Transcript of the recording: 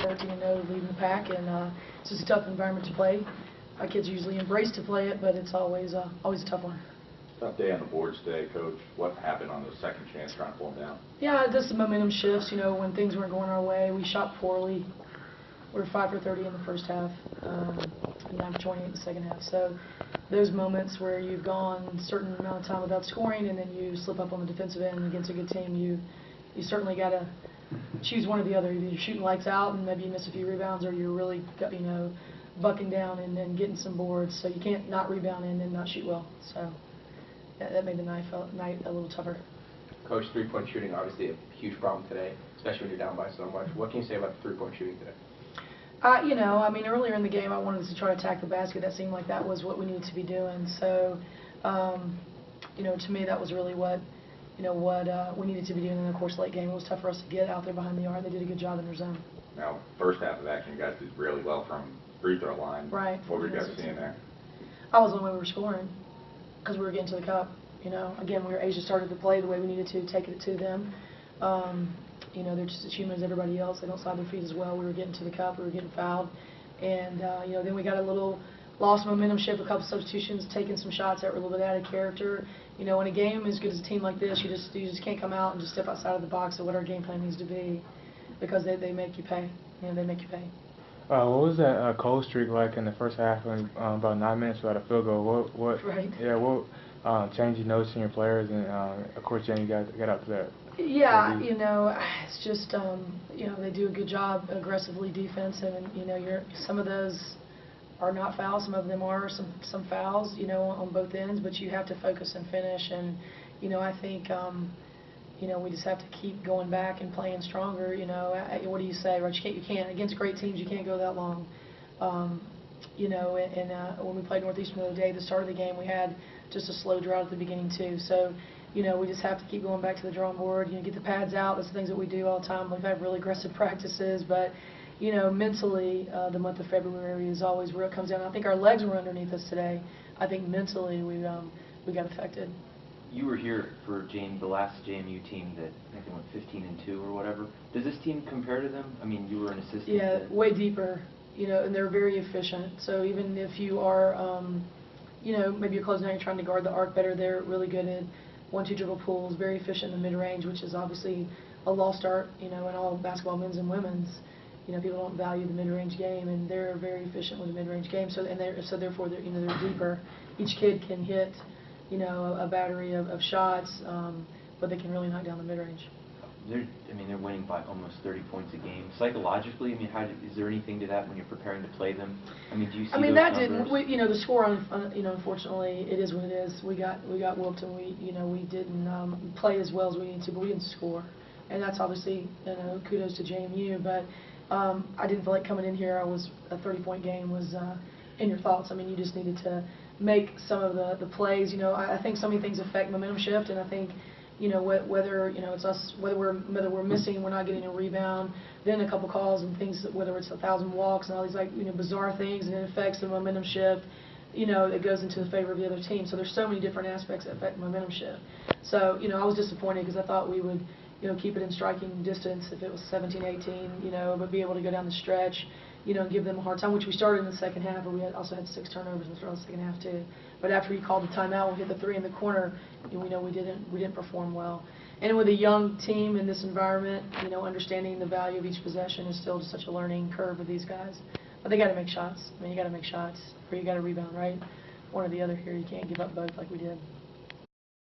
13-0 leading the pack, and it's just a tough environment to play. Our kids usually embrace to play it, but it's always a tough one. Tough day on the boards today, Coach. What happened on the second chance trying to pull them down? Yeah, just the momentum shifts. You know, when things weren't going our way, we shot poorly. We were 5 for 30 in the first half, and 9 for 20 in the second half. So those moments where you've gone a certain amount of time without scoring, and then you slip up on the defensive end against a good team, you certainly got to choose one or the other. Either you're shooting lights out and maybe you miss a few rebounds, or you're really, you know, bucking down and then getting some boards. So you can't not rebound and then not shoot well. So that made the night a little tougher. Coach, three-point shooting obviously a huge problem today, especially when you're down by so much. What can you say about the three-point shooting today? You know, I mean, earlier in the game, I wanted us to try to attack the basket. That seemed like that was what we needed to be doing. So, you know, to me, that was really what we needed to be doing. And of course, late game, it was tough for us to get out there behind the arc. They did a good job in their zone. Now, first half of action, you guys did really well from free throw line. Right. What were you guys seeing there? I was the only way we were scoring because we were getting to the cup. You know, again, Asia started to play the way we needed to, taking it to them. You know, they're just as human as everybody else. They don't slide their feet as well. We were getting to the cup. We were getting fouled. And, you know, then we got a little lost momentum shift, a couple substitutions, taking some shots that were a little bit out of character. You know, in a game as good as a team like this, you just can't come out and just step outside of the box of what our game plan needs to be, because they make you pay. You know, they make you pay. What was that cold streak like in the first half when about 9 minutes without a field goal? What right. Yeah, what change you noticed in your players, and of course, Jenny got up to that. Yeah, you know, it's just, you know, they do a good job aggressively defensive, and, you know, some of those are not fouls, some of them are some fouls, you know, on both ends, but you have to focus and finish, and, you know, I think, you know, we just have to keep going back and playing stronger, you know. What do you say, right? You can't, against great teams, you can't go that long. You know, and when we played Northeastern the other day, the start of the game, we had just a slow drought at the beginning, too. So, you know, we just have to keep going back to the drawing board, you know, get the pads out. That's the things that we do all the time. We've had really aggressive practices, but, you know, mentally, the month of February is always where it comes down. I think our legs were underneath us today. I think mentally we got affected. You were here for the last JMU team that I think they went 15-2 or whatever. Does this team compare to them? I mean, you were an assistant. Yeah, way deeper, you know, and they're very efficient. So even if you are, you know, maybe you're closing out, you're trying to guard the arc better, they're really good at 1-2 dribble pulls, very efficient in the mid-range, which is obviously a lost art, you know, in all basketball, men's and women's. You know, people don't value the mid-range game, and they're very efficient with the mid-range game. So therefore, you know, they're deeper. Each kid can hit, you know, a battery of shots, but they can really knock down the mid-range. I mean, they're winning by almost 30 points a game. Psychologically, I mean, is there anything to that when you're preparing to play them? I mean, do you see I mean, those that numbers? didn't. You know, the score, you know, unfortunately, it is what it is. We got whooped, and you know, we didn't play as well as we needed to, but we didn't score, and that's obviously, you know, kudos to JMU. But I didn't feel like coming in here. A 30-point game was in your thoughts. I mean, you just needed to make some of the plays. You know, I think so many things affect momentum shift, and I think, you know, whether, you know, it's us, whether we're missing, we're not getting a rebound, then a couple calls and things, whether it's 1,000 walks and all these, like, you know, bizarre things, and it affects the momentum shift. You know, it goes into the favor of the other team. So there's so many different aspects that affect momentum shift. So, you know, I was disappointed because I thought we would, you know, keep it in striking distance if it was 17-18, you know, but be able to go down the stretch, you know, and give them a hard time, which we started in the second half, but we also had 6 turnovers in the second half too. But after we called the timeout, we hit the 3 in the corner, you know, we didn't perform well. And with a young team in this environment, you know, understanding the value of each possession is still just such a learning curve with these guys. But they got to make shots. I mean, you got to make shots, or you got to rebound, right? One or the other here. You can't give up both like we did.